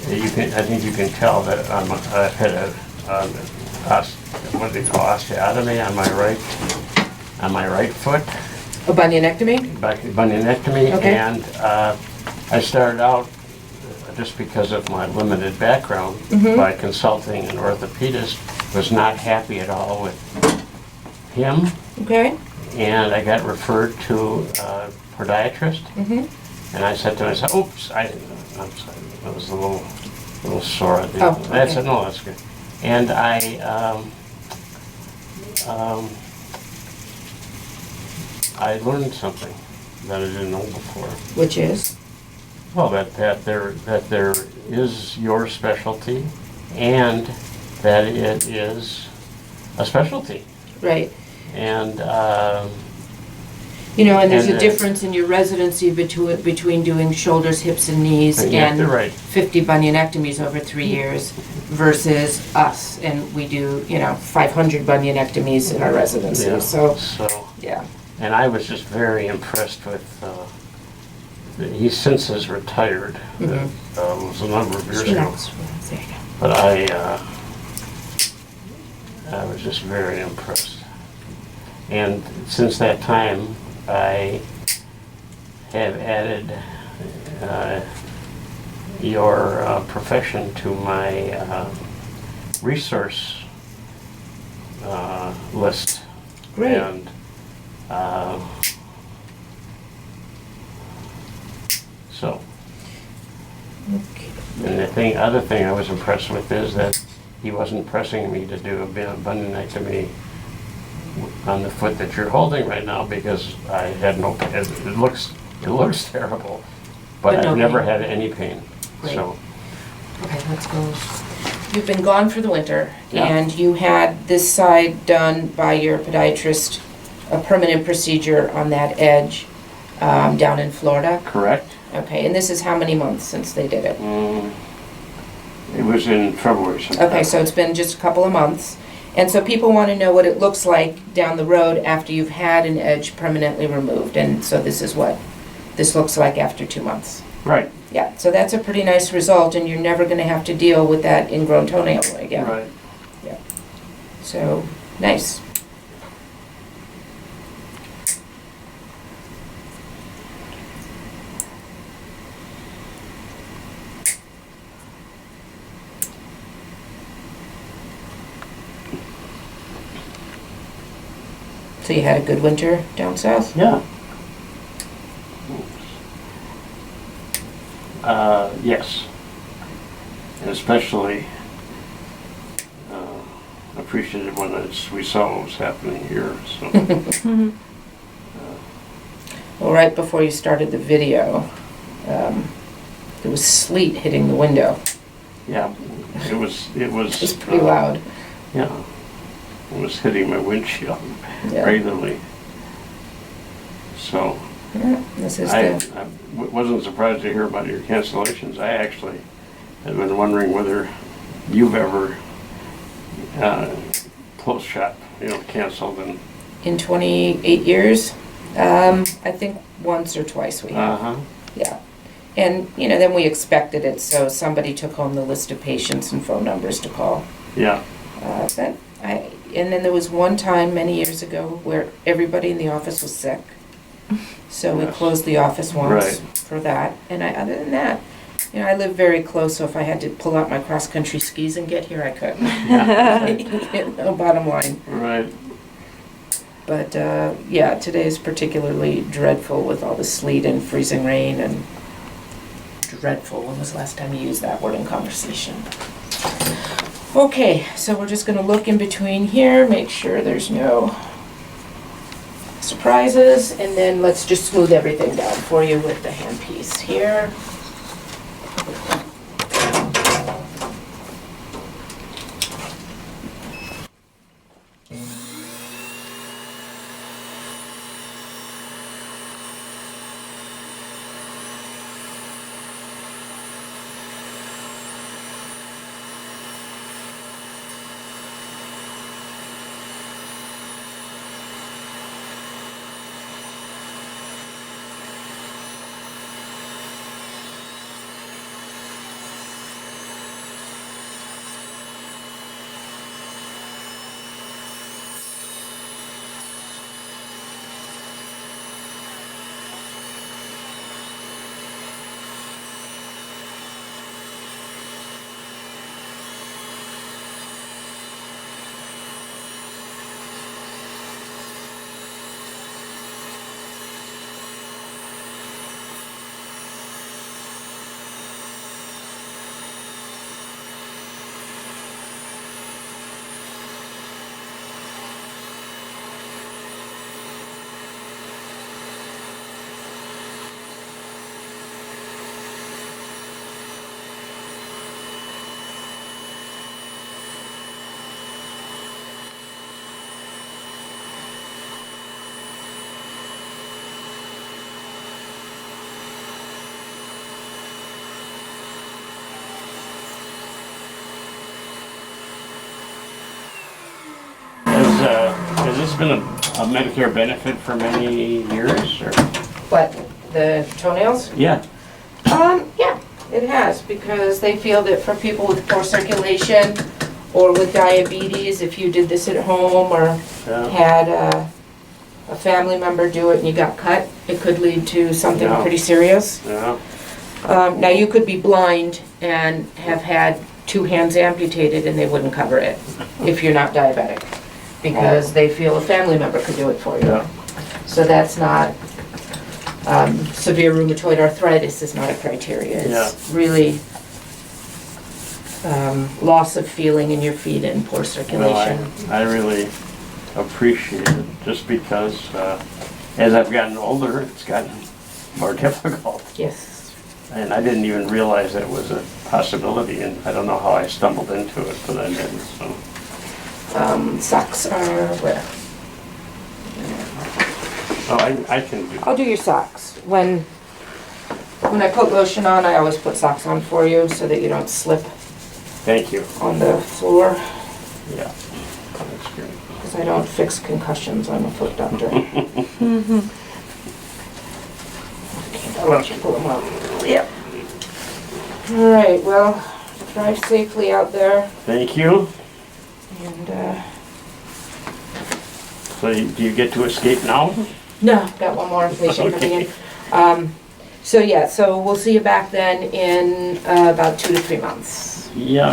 I think you can tell that I've had what do they call osteotomy on my right foot. A bunionectomy? Bunionectomy, Okay. and I started out just because of my limited background by consulting an orthopedist. Was not happy at all with him, Okay. and I got referred to a podiatrist. And I said to myself, "Oops, I'm sorry, that was a little sore." At the Oh, I okay. said, "No, that's good." And I learned something that I didn't know before. Which is? Well, that there is your specialty, and that it is a specialty, Right. and You know, and there's a And, difference in your residency between doing shoulders, hips, and knees Yeah, and you're right. 50 bunionectomies over 3 years versus us, and we do, 500 bunionectomies in our residency. yeah, So, so. yeah. And I was just very impressed with, he since has retired. It was a number of years ago. Relax. There you go. But I was just very impressed. And since that time, I have added your profession to my resource list. Great. And so, Okay. and the other thing I was impressed with is that he wasn't pressing me to do a bunionectomy on the foot that you're holding right now because I had no pain. It looks terrible, but no I've never pain. had any pain. Great. So, Okay, let's go. You've been gone for the winter, Yeah. and you had this side done by your podiatrist, a permanent procedure on that edge down in Florida. correct? Okay, and this is how many months since they did it? It was in February sometime. Okay, so it's been just a couple of months. And so people want to know what it looks like down the road after you've had an edge permanently removed. And so this is what this looks like after 2 months. Right, Yeah, so that's a pretty nice result, and you're never going to have to deal with that ingrown toenail again. right. So, nice. So you had a good winter down south? Yeah. Yes. And especially appreciated when we saw what was happening here. So. Well, right before you started the video, there was sleet hitting the window. Yeah, it was. It was pretty loud. Yeah, it was hitting my windshield Yeah. regularly. So Yeah, this is I the, wasn't surprised to hear about your cancellations. I actually had been wondering whether you've ever close shot, canceled and. in 28 years, I think once or twice we have. Yeah. And, then we expected it, so somebody took home the list of patients and phone numbers to call. Yeah. And then there was one time many years ago where everybody in the office was sick. So we Yes. closed the office once Right. for that. And other than that, I live very close, so if I had to pull out my cross-country skis and get here, I could. Yeah. Bottom line. Right. But, yeah, today is particularly dreadful with all the sleet and freezing rain and dreadful. When was the last time you used that word in conversation? Okay, so we're just going to look in between here, make sure there's no surprises, and then let's just smooth everything down for you with the handpiece here. has this been a Medicare benefit for many years, or? But the toenails? Yeah. Yeah, it has, because they feel that for people with poor circulation or with diabetes, if you did this at home or Yeah. had a family member do it and you got cut, it could lead to something Yeah. pretty serious. Yeah. Now, you could be blind and have had 2 hands amputated and they wouldn't cover it if you're not diabetic, because they feel a family member could do it for you. Yeah. So that's not, severe rheumatoid arthritis is not a criteria. It's really loss of feeling in your feet and poor No, circulation. I really appreciate it, just because as I've gotten older, it's gotten more difficult. Yes. And I didn't even realize that was a possibility, and I don't know how I stumbled into it, but I did, so. Socks are where? Oh, I can do. I'll do your socks. When I put lotion on, I always put socks on for you so that you don't slip Thank you. on the floor, Yeah, that's great. because I don't fix concussions. I'm a foot doctor. I'll let you pull them up. Yep. All right, well, drive safely out there, Thank you. and, So do you get to escape now? no, got one more patient coming in. So yeah, so we'll see you back then in about 2 to 3 months. Yeah,